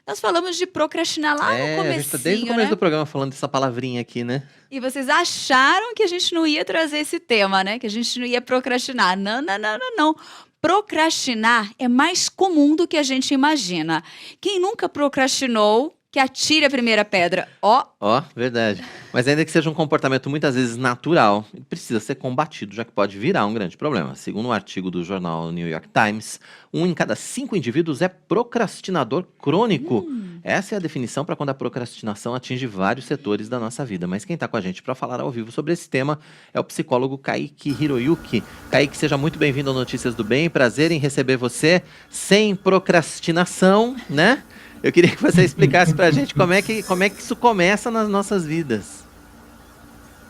Nós falamos de procrastinar lá no A gente tá desde o comecinho, começo né? do programa falando dessa palavrinha aqui, né? E vocês acharam que a gente não ia trazer esse tema, né? Que a gente não ia procrastinar. Não, não, não, não, não. Procrastinar é mais comum do que a gente imagina. Quem nunca procrastinou, que atire a primeira pedra. Ó, Ó, verdade. Mas ainda que seja um comportamento muitas vezes natural, ele precisa ser combatido, já que pode virar um grande problema. Segundo um artigo do jornal New York Times, 1 em cada 5 indivíduos é procrastinador crônico. Essa é a definição para quando a procrastinação atinge vários setores da nossa vida. Mas quem está com a gente para falar ao vivo sobre esse tema é o psicólogo Kaique Hiroyuki. Kaique, seja muito bem-vindo ao Notícias do Bem. Prazer em receber você sem procrastinação, né? Eu queria que você explicasse pra gente como é que isso começa nas nossas vidas.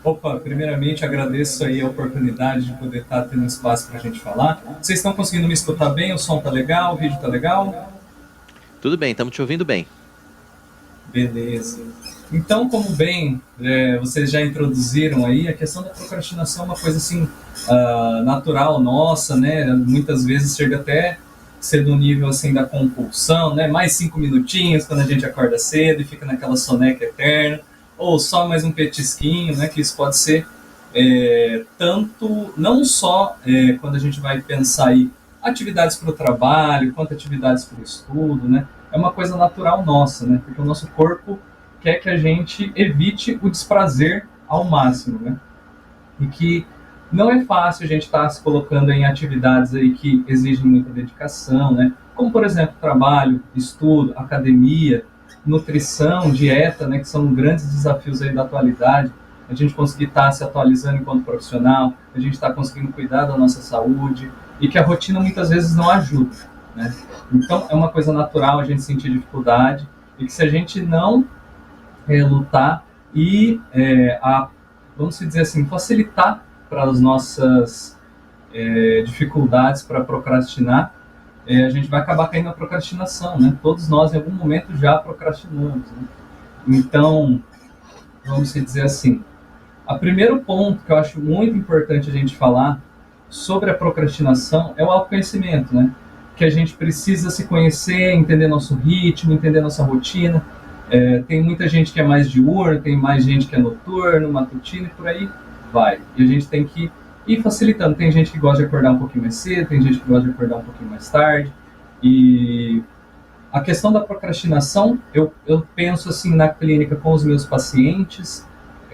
Opa, primeiramente agradeço aí a oportunidade de poder estar tendo um espaço para a gente falar. Vocês estão conseguindo me escutar bem? O som tá legal? O vídeo tá legal? Tudo bem, estamos te ouvindo bem. Beleza. Então, como bem vocês já introduziram aí, a questão da procrastinação é uma coisa assim natural nossa, né? Muitas vezes chega até ser do nível assim da compulsão, né? Mais 5 minutinhos quando a gente acorda cedo e fica naquela soneca eterna, ou só mais um petisquinho, né? Que isso pode ser tanto, não só quando a gente vai pensar aí atividades para o trabalho, quanto atividades para o estudo, né? É uma coisa natural nossa, né? Porque o nosso corpo quer que a gente evite o desprazer ao máximo, né? E que não é fácil a gente estar se colocando em atividades aí que exigem muita dedicação, né? Como, por exemplo, trabalho, estudo, academia, nutrição, dieta, né? Que são grandes desafios aí da atualidade. A gente conseguir estar se atualizando enquanto profissional, a gente estar conseguindo cuidar da nossa saúde e que a rotina muitas vezes não ajuda, né? Então, é uma coisa natural a gente sentir dificuldade e que se a gente não lutar e, vamos dizer assim, facilitar para as nossas dificuldades para procrastinar, a gente vai acabar caindo na procrastinação, né? Todos nós, em algum momento, já procrastinamos, né? Então, vamos dizer assim, o primeiro ponto que eu acho muito importante a gente falar sobre a procrastinação é o autoconhecimento, né? Que a gente precisa se conhecer, entender nosso ritmo, entender nossa rotina. Tem muita gente que é mais diurno, tem mais gente que é noturno, matutino e por aí vai. E a gente tem que ir facilitando. Tem gente que gosta de acordar um pouquinho mais cedo, tem gente que gosta de acordar um pouquinho mais tarde. E a questão da procrastinação, eu penso assim na clínica com os meus pacientes,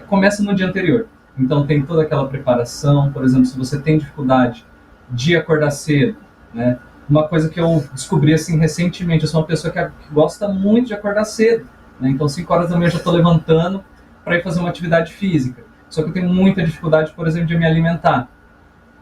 começa no dia anterior. Então tem toda aquela preparação, por exemplo, se você tem dificuldade de acordar cedo, né? Uma coisa que eu descobri assim recentemente, eu sou uma pessoa que gosta muito de acordar cedo, né? Então 5 horas da manhã eu já estou levantando para ir fazer uma atividade física. Só que eu tenho muita dificuldade, por exemplo, de me alimentar.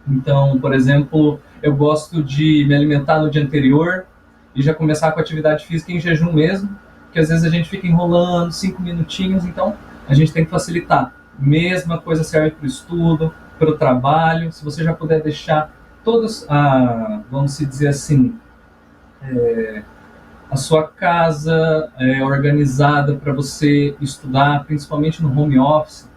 Então, por exemplo, eu gosto de me alimentar no dia anterior e já começar com a atividade física em jejum mesmo, porque às vezes a gente fica enrolando 5 minutinhos, então a gente tem que facilitar. Mesma coisa serve para o estudo, para o trabalho. Se você já puder deixar todas, vamos dizer assim, a sua casa organizada para você estudar, principalmente no home office,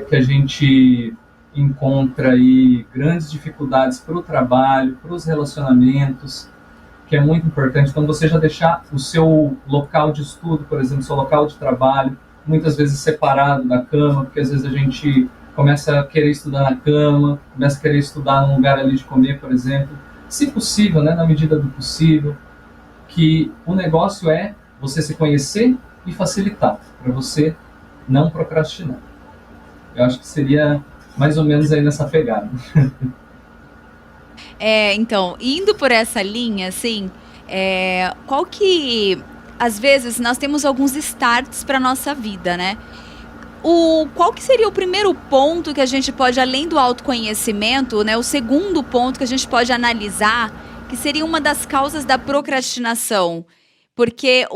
que a gente encontra aí grandes dificuldades para o trabalho, para os relacionamentos, que é muito importante. Então, você já deixar o seu local de estudo, por exemplo, seu local de trabalho, muitas vezes separado da cama, porque às vezes a gente começa a querer estudar na cama, começa a querer estudar num lugar ali de comer, por exemplo. Se possível, né, na medida do possível, que o negócio é você se conhecer e facilitar, para você não procrastinar. Eu acho que seria mais ou menos aí nessa pegada. então, indo por essa linha, assim, qual que... Às vezes, nós temos alguns starts para nossa vida, né? Qual que seria o primeiro ponto que a gente pode, além do autoconhecimento, né? O segundo ponto que a gente pode analisar, que seria uma das causas da procrastinação? Porque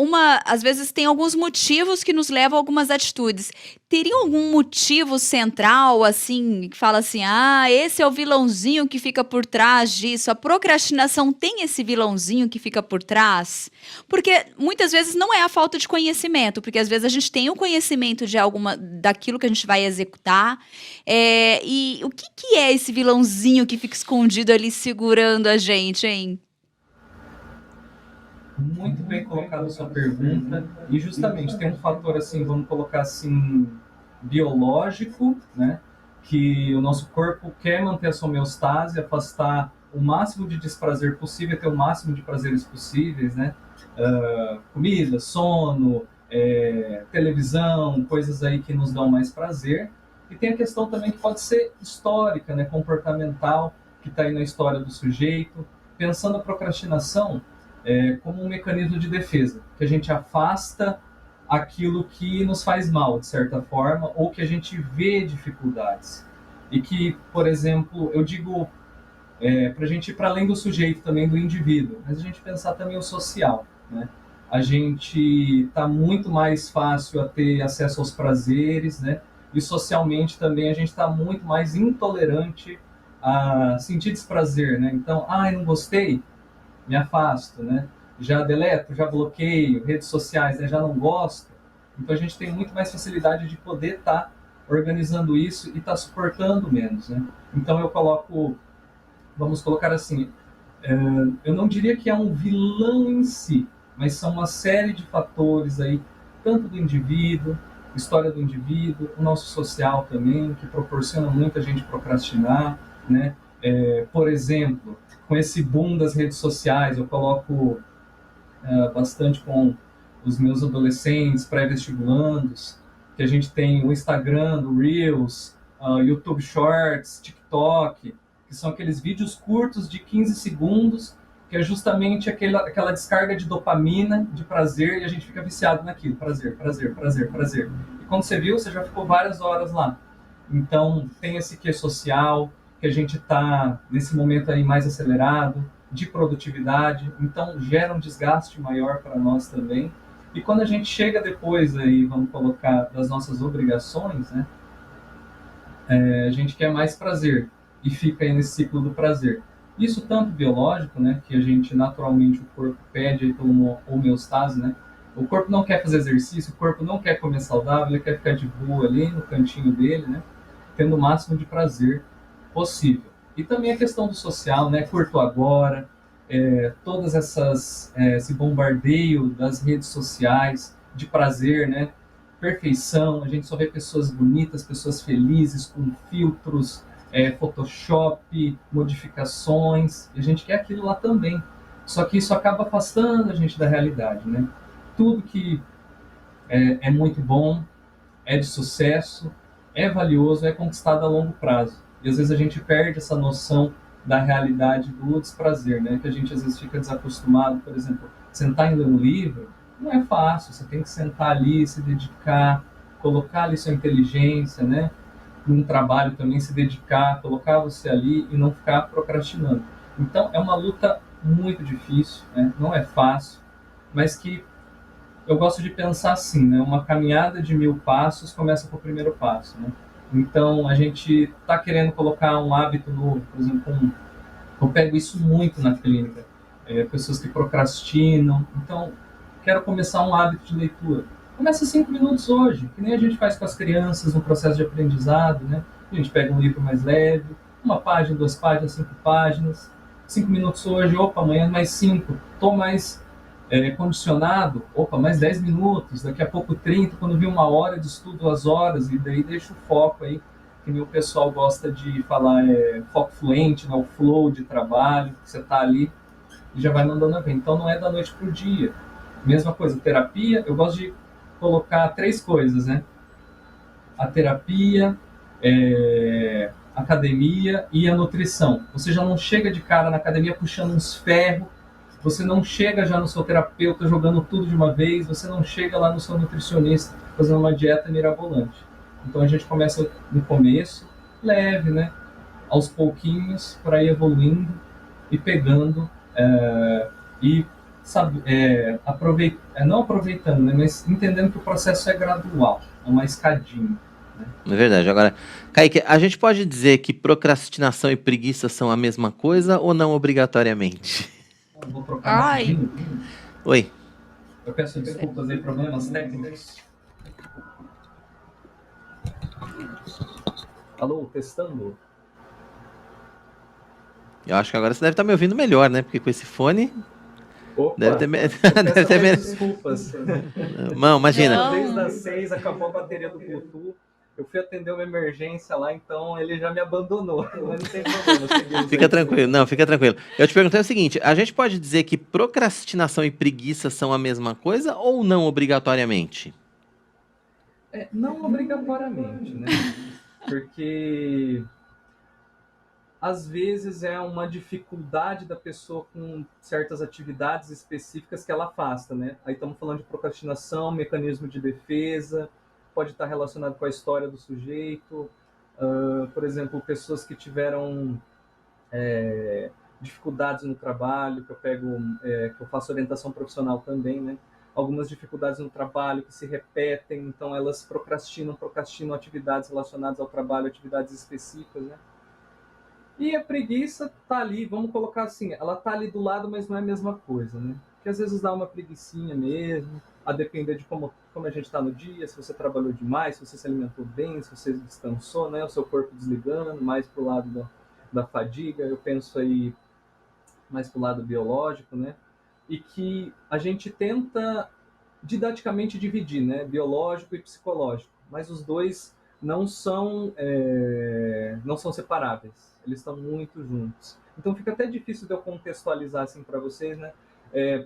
às vezes tem alguns motivos que nos levam a algumas atitudes. Teria algum motivo central, assim, que fala assim, esse é o vilãozinho que fica por trás disso? A procrastinação tem esse vilãozinho que fica por trás? Porque muitas vezes não é a falta de conhecimento, porque às vezes a gente tem o conhecimento daquilo que a gente vai executar. E o que é esse vilãozinho que fica escondido ali segurando a gente, hein? Muito bem colocado a sua pergunta. E justamente tem um fator assim, vamos colocar assim, biológico, né? Que o nosso corpo quer manter a sua homeostase, afastar o máximo de desprazer possível, ter o máximo de prazeres possíveis, né? Comida, sono, televisão, coisas aí que nos dão mais prazer. E tem a questão também que pode ser histórica, né? Comportamental, que está aí na história do sujeito. Pensando a procrastinação como um mecanismo de defesa, que a gente afasta aquilo que nos faz mal, de certa forma, ou que a gente vê dificuldades. E que, por exemplo, eu digo para a gente ir para além do sujeito também, do indivíduo, mas a gente pensar também o social, né? A gente está muito mais fácil a ter acesso aos prazeres, né? E socialmente também a gente está muito mais intolerante a sentir desprazer, né? Então, não gostei, me afasto, né? Já deleto, já bloqueio, redes sociais, né? Já não gosto. Então a gente tem muito mais facilidade de poder estar organizando isso e estar suportando menos, né? Então eu coloco, vamos colocar assim, eu não diria que é um vilão em si, mas são uma série de fatores aí, tanto do indivíduo, história do indivíduo, o nosso social também, que proporciona muito a gente procrastinar, né? Por exemplo, com esse boom das redes sociais, eu coloco bastante com os meus adolescentes, pré-vestibulandos, que a gente tem o Instagram, o Reels, YouTube Shorts, TikTok, que são aqueles vídeos curtos de 15 segundos, que é justamente aquela descarga de dopamina, de prazer, e a gente fica viciado naquilo, prazer, prazer, prazer, prazer. E quando você viu, você já ficou várias horas lá. Então, tem esse quê social, que a gente está nesse momento aí mais acelerado, de produtividade, então gera um desgaste maior para nós também. E quando a gente chega depois aí, vamos colocar, das nossas obrigações, né, a gente quer mais prazer e fica aí nesse ciclo do prazer. Isso tanto biológico, né, que a gente naturalmente, o corpo pede aí por uma homeostase, né, o corpo não quer fazer exercício, o corpo não quer comer saudável, ele quer ficar de boa ali no cantinho dele, né, tendo o máximo de prazer possível. E também a questão do social, né, curto agora, todas esse bombardeio das redes sociais, de prazer, né, perfeição, a gente só vê pessoas bonitas, pessoas felizes, com filtros, Photoshop, modificações, e a gente quer aquilo lá também. Só que isso acaba afastando a gente da realidade, né? Tudo que é muito bom, é de sucesso, é valioso, é conquistado a longo prazo. E às vezes a gente perde essa noção da realidade do desprazer, né? Que a gente às vezes fica desacostumado, por exemplo, sentar e ler um livro, não é fácil, você tem que sentar ali, se dedicar, colocar ali sua inteligência, né? Num trabalho também se dedicar, colocar você ali e não ficar procrastinando. Então é uma luta muito difícil, né? Não é fácil, mas que eu gosto de pensar assim, né? Uma caminhada de 1000 passos começa com o primeiro passo, né? Então, a gente está querendo colocar um hábito novo, por exemplo, eu pego isso muito na clínica, pessoas que procrastinam. Então, quero começar um hábito de leitura. Começa 5 minutos hoje, que nem a gente faz com as crianças no processo de aprendizado, né? A gente pega um livro mais leve, 1 página, 2 páginas, 5 páginas, 5 minutos hoje, opa, amanhã mais 5, estou mais condicionado, opa, mais 10 minutos, daqui a pouco 30, quando vir 1 hora de estudo, 2 horas, e daí deixa o foco aí, que o pessoal gosta de falar, foco fluente, né, o flow de trabalho, que você está ali e já vai mandando a ver. Então não é da noite para o dia. Mesma coisa, terapia, eu gosto de colocar 3 coisas, né? A terapia, academia e a nutrição. Você já não chega de cara na academia puxando uns ferros, você não chega já no seu terapeuta jogando tudo de uma vez, você não chega lá no seu nutricionista fazendo uma dieta mirabolante. Então a gente começa no começo, leve, né? Aos pouquinhos, para ir evoluindo e pegando e não aproveitando, né? Mas entendendo que o processo é gradual, é uma escadinha. Né? É verdade. Agora, Kaique, a gente pode dizer que procrastinação e preguiça são a mesma coisa ou não obrigatoriamente? Eu vou trocar rapidinho. Oi. Eu peço desculpas aí, problemas técnicos. Alô, testando? Eu acho que agora você deve estar me ouvindo melhor, né? Porque com esse fone... Deve Opa, ter, me- eu deve peço ter até mere- desculpas. Não, imagina. Não. Desde as 6 acabou a bateria do Bluetooth. Eu fui atender uma emergência lá, então ele já me abandonou. Mas não tem problema, seguimos Fica aí. tranquilo, não, fica tranquilo. Eu te perguntei o seguinte: a gente pode dizer que procrastinação e preguiça são a mesma coisa ou não obrigatoriamente? Não obrigatoriamente, né? Porque às vezes é uma dificuldade da pessoa com certas atividades específicas que ela afasta, né? Aí estamos falando de procrastinação, mecanismo de defesa, pode estar relacionado com a história do sujeito. Por exemplo, pessoas que tiveram dificuldades no trabalho, que eu faço orientação profissional também, né? Algumas dificuldades no trabalho que se repetem, então elas procrastinam atividades relacionadas ao trabalho, atividades específicas, né? E a preguiça tá ali, vamos colocar assim, ela tá ali do lado, mas não é a mesma coisa, né? Porque às vezes dá uma preguicinha mesmo, a depender de como a gente está no dia, se você trabalhou demais, se você se alimentou bem, se você descansou, né? O seu corpo desligando, mais pro lado da fadiga, eu penso aí mais pro lado biológico, né? E que a gente tenta didaticamente dividir, né? Biológico e psicológico, mas os dois não são separáveis, eles estão muito juntos. Então fica até difícil de eu contextualizar assim para vocês, né?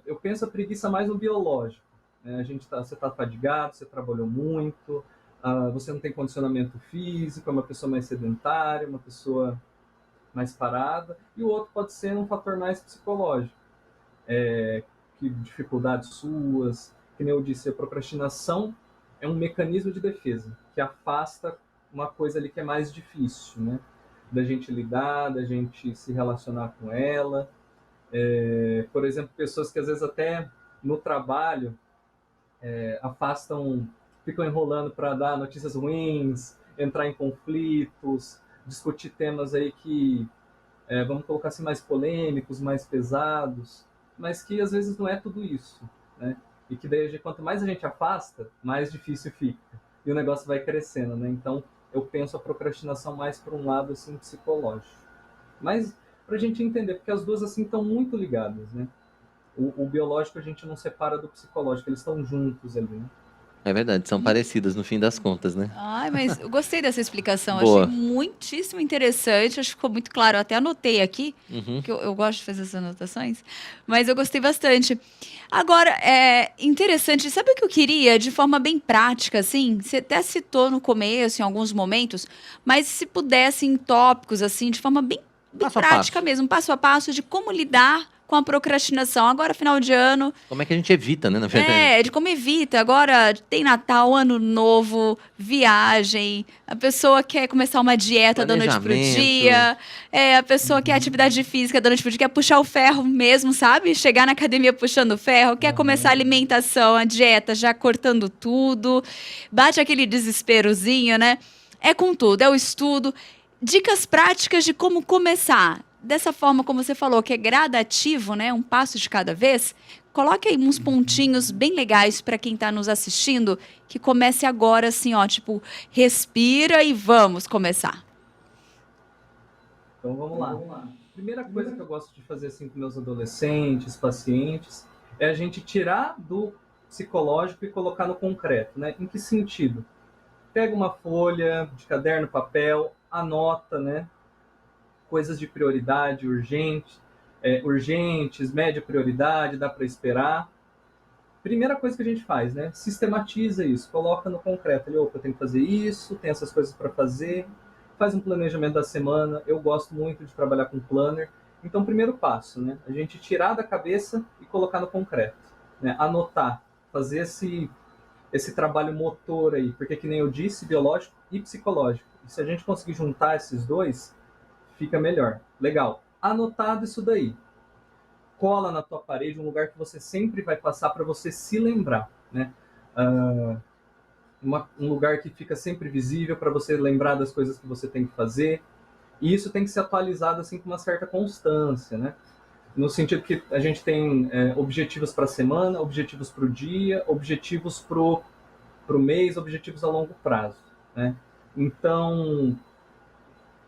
Eu penso a preguiça mais no biológico, né? Você está fadigado, você trabalhou muito, você não tem condicionamento físico, é uma pessoa mais sedentária, uma pessoa mais parada, e o outro pode ser um fator mais psicológico, que dificuldades suas, que nem eu disse, a procrastinação é um mecanismo de defesa que afasta uma coisa ali que é mais difícil, né? Da gente lidar, da gente se relacionar com ela. Por exemplo, pessoas que às vezes até no trabalho afastam, ficam enrolando para dar notícias ruins, entrar em conflitos, discutir temas aí que vamos colocar assim, mais polêmicos, mais pesados, mas que às vezes não é tudo isso, né? E que daí, quanto mais a gente afasta, mais difícil fica. E o negócio vai crescendo, né? Então, eu penso a procrastinação mais por um lado, assim, psicológico. Mas, pra gente entender, porque as duas, assim, estão muito ligadas, né? O biológico a gente não separa do psicológico, eles estão juntos ali, né? É verdade, são parecidas no fim das contas, né? Ai, mas eu gostei dessa explicação. Achei Boa. muitíssimo interessante. Acho que ficou muito claro. Eu até anotei aqui, Uhum. que eu gosto de fazer essas anotações. Mas eu gostei bastante. Agora, é interessante. Sabe o que eu queria, de forma bem prática, assim? Você até citou no começo, em alguns momentos. Mas se pudesse, em tópicos, assim, de forma bem Passo a prática passo. mesmo. Passo a passo de como lidar com a procrastinação. Agora, final de ano. Como é que a gente evita, né, na verdade? De como evita. Agora tem Natal, Ano Novo, viagem. A pessoa quer começar uma dieta da noite pro Planejamento. dia. A pessoa quer atividade física da noite pro dia, quer puxar o ferro mesmo, sabe? Chegar na academia puxando o ferro, quer começar a alimentação, a dieta, já cortando tudo. Bate aquele desesperozinho, né? É com tudo, é o estudo. Dicas práticas de como começar. Dessa forma, como você falou, que é gradativo, né? Um passo de cada vez. Coloque aí uns pontinhos bem legais para quem está nos assistindo, que comece agora assim, ó, tipo, respira e vamos começar. Então vamos lá. Primeira coisa que eu gosto de fazer assim com meus adolescentes, pacientes, é a gente tirar do psicológico e colocar no concreto, né? Em que sentido? Pega uma folha de caderno, papel, anota, né? Coisas de prioridade, urgentes, média prioridade, dá para esperar. Primeira coisa que a gente faz, né? Sistematiza isso, coloca no concreto. Ali, opa, eu tenho que fazer isso, tem essas coisas para fazer. Faz um planejamento da semana. Eu gosto muito de trabalhar com planner. Então, primeiro passo, né? A gente tirar da cabeça e colocar no concreto, né? Anotar, fazer esse trabalho motor aí, porque que nem eu disse, biológico e psicológico. E se a gente conseguir juntar esses dois, fica melhor. Legal. Anotado isso daí. Cola na tua parede um lugar que você sempre vai passar para você se lembrar, né? Um lugar que fica sempre visível para você lembrar das coisas que você tem que fazer. E isso tem que ser atualizado assim com uma certa constância, né? No sentido que a gente tem objetivos para a semana, objetivos para o dia, objetivos para o mês, objetivos a longo prazo, né? Então,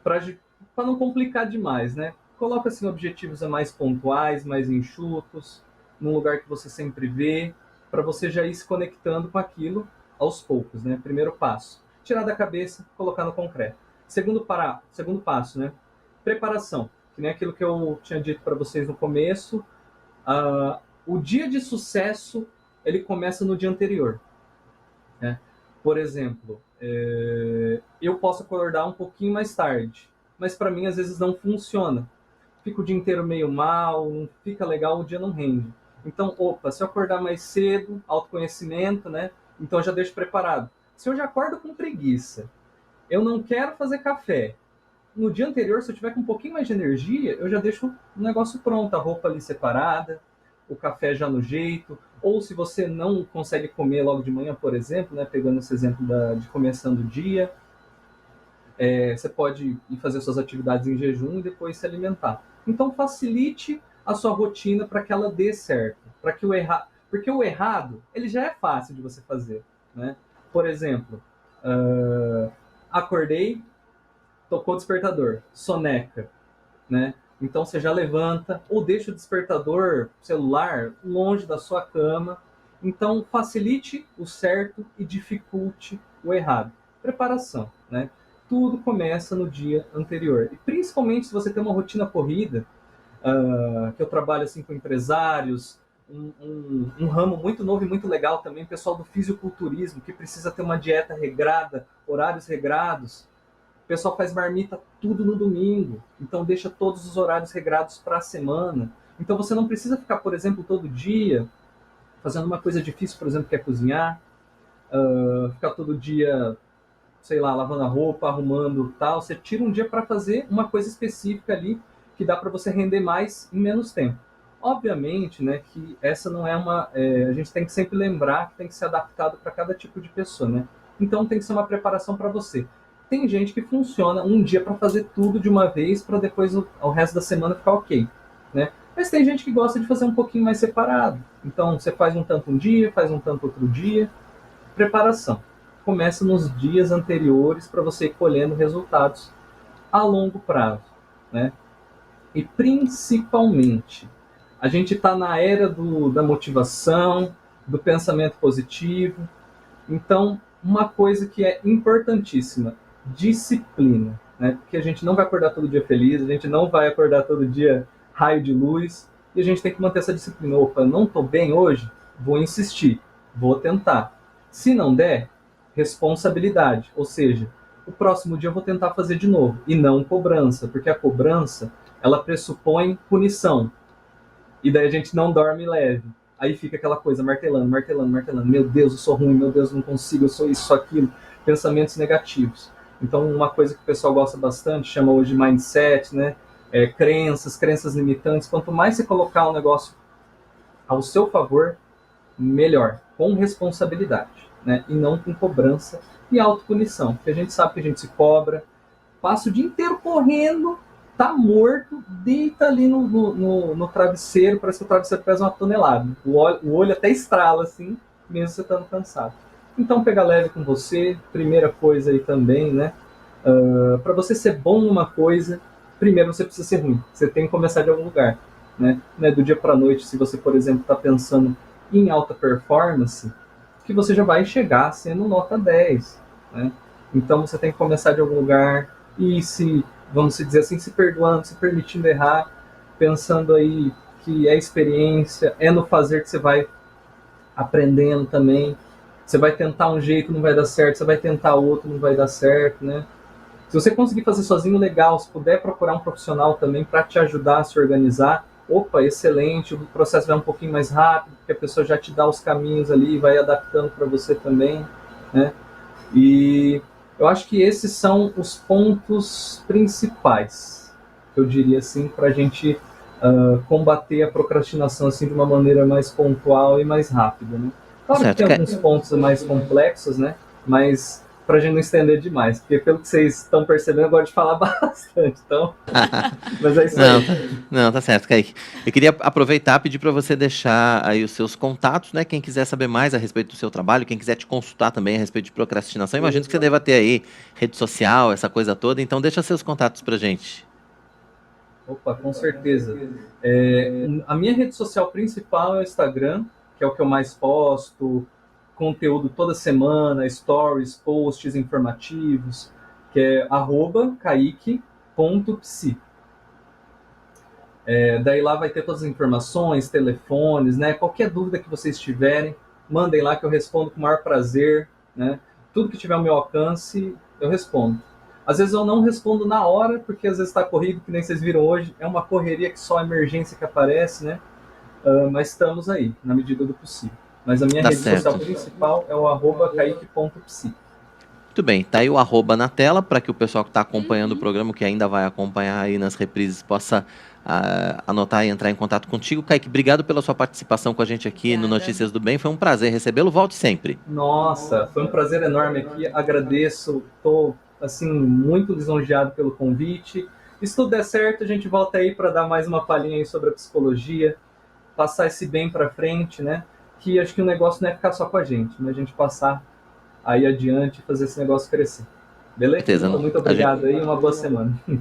para não complicar demais, né? Coloca assim objetivos mais pontuais, mais enxutos, num lugar que você sempre vê, para você já ir se conectando com aquilo aos poucos, né? Primeiro passo, tirar da cabeça, colocar no concreto. Segundo passo, né? Preparação, que nem aquilo que eu tinha dito para vocês no começo. O dia de sucesso, ele começa no dia anterior, né? Por exemplo, eu posso acordar um pouquinho mais tarde, mas para mim às vezes não funciona. Fico o dia inteiro meio mal, não fica legal, o dia não rende. Então, se eu acordar mais cedo, autoconhecimento, né? Então eu já deixo preparado. Se eu já acordo com preguiça, eu não quero fazer café, no dia anterior, se eu tiver com um pouquinho mais de energia, eu já deixo o negócio pronto, a roupa ali separada, o café já no jeito. Ou se você não consegue comer logo de manhã, por exemplo, né, pegando esse exemplo de começando o dia, você pode ir fazer suas atividades em jejum e depois se alimentar. Então facilite a sua rotina para que ela dê certo, para que porque o errado ele já é fácil de você fazer, né? Por exemplo, acordei, tocou o despertador, soneca, né? Então você já levanta ou deixa o despertador celular longe da sua cama. Então facilite o certo e dificulte o errado. Preparação, né? Tudo começa no dia anterior. E principalmente se você tem uma rotina corrida, que eu trabalho assim com empresários, um ramo muito novo e muito legal também, pessoal do fisiculturismo, que precisa ter uma dieta regrada, horários regrados. O pessoal faz marmita tudo no domingo, então deixa todos os horários regrados para a semana. Então você não precisa ficar, por exemplo, todo dia fazendo uma coisa difícil, por exemplo, que é cozinhar, ficar todo dia, sei lá, lavando a roupa, arrumando tal. Você tira um dia para fazer uma coisa específica ali que dá para você render mais em menos tempo. Obviamente, né, que essa não é a gente tem que sempre lembrar que tem que ser adaptado para cada tipo de pessoa, né? Então tem que ser uma preparação para você. Tem gente que funciona um dia para fazer tudo de uma vez para depois o resto da semana ficar ok, né? Mas tem gente que gosta de fazer um pouquinho mais separado. Então você faz um tanto um dia, faz um tanto outro dia. Preparação. Começa nos dias anteriores para você ir colhendo resultados a longo prazo, né? E principalmente, a gente está na era da motivação, do pensamento positivo. Então, uma coisa que é importantíssima, disciplina, né? Porque a gente não vai acordar todo dia feliz, a gente não vai acordar todo dia raio de luz, e a gente tem que manter essa disciplina. Não estou bem hoje? Vou insistir, vou tentar. Se não der, responsabilidade, ou seja, o próximo dia eu vou tentar fazer de novo, e não cobrança, porque a cobrança, ela pressupõe punição, e daí a gente não dorme leve. Aí fica aquela coisa, martelando. Meu Deus, eu sou ruim, meu Deus, eu não consigo, eu sou isso, sou aquilo. Pensamentos negativos. Então, uma coisa que o pessoal gosta bastante, chama hoje de mindset, né? Crenças limitantes. Quanto mais você colocar um negócio ao seu favor, melhor. Com responsabilidade, né? E não com cobrança e autopunição. Porque a gente sabe que a gente se cobra, passa o dia inteiro correndo, tá morto, deita ali no travesseiro, parece que o travesseiro pesa 1 tonelada. O olho até estrala, assim, mesmo você estando cansado. Então, pega leve com você. Primeira coisa aí também, né? Para você ser bom numa coisa, primeiro você precisa ser ruim. Você tem que começar de algum lugar, né? Não é do dia para noite, se você, por exemplo, está pensando em alta performance, que você já vai chegar sendo nota 10, né? Então, você tem que começar de algum lugar e vamos dizer assim, se perdoando, se permitindo errar, pensando aí que é experiência, é no fazer que você vai aprendendo também. Você vai tentar um jeito, não vai dar certo, você vai tentar outro, não vai dar certo, né? Se você conseguir fazer sozinho, legal. Se puder procurar um profissional também para te ajudar a se organizar, excelente, o processo vai um pouquinho mais rápido, porque a pessoa já te dá os caminhos ali, vai adaptando para você também, né? E eu acho que esses são os pontos principais, eu diria assim, para a gente combater a procrastinação assim, de uma maneira mais pontual e mais rápida, né? Claro que tem alguns pontos mais complexos, né? Mas para a gente não estender demais, porque pelo que vocês estão percebendo, eu gosto de falar bastante, então... Mas é isso aí. Não, tá certo, Kaique. Eu queria aproveitar e pedir para você deixar aí os seus contatos, né? Quem quiser saber mais a respeito do seu trabalho, quem quiser te consultar também a respeito de procrastinação, imagino que você deva ter aí rede social, essa coisa toda, então deixa seus contatos pra gente. Opa, com certeza. A minha rede social principal é o Instagram, que é o que eu mais posto, conteúdo toda semana, stories, posts informativos, que é @kaique.psi. Daí lá vai ter todas as informações, telefones, né? Qualquer dúvida que vocês tiverem, mandem lá que eu respondo com o maior prazer, né? Tudo que tiver ao meu alcance, eu respondo. Às vezes eu não respondo na hora, porque às vezes está corrido, que nem vocês viram hoje, é uma correria que só a emergência que aparece, né? Mas estamos aí, na medida do possível. Mas a minha Tá rede social certo. principal é o @kaique.psi. Muito bem, tá aí o arroba na tela para que o pessoal que está acompanhando o programa, que ainda vai acompanhar aí nas reprises, possa anotar e entrar em contato contigo. Kaique, obrigado pela sua participação com a gente aqui no Obrigada. Notícias do Bem. Foi um prazer recebê-lo. Volte sempre. Nossa, foi um prazer enorme aqui. Agradeço, estou assim muito lisonjeado pelo convite. E se tudo der certo, a gente volta aí para dar mais uma palhinha aí sobre a psicologia, passar esse bem para frente, né? Que acho que o negócio não é ficar só com a gente, né? A gente passar aí adiante e fazer esse negócio crescer. Beleza? Certeza, Então, muito a gente, obrigado aí, uma boa semana.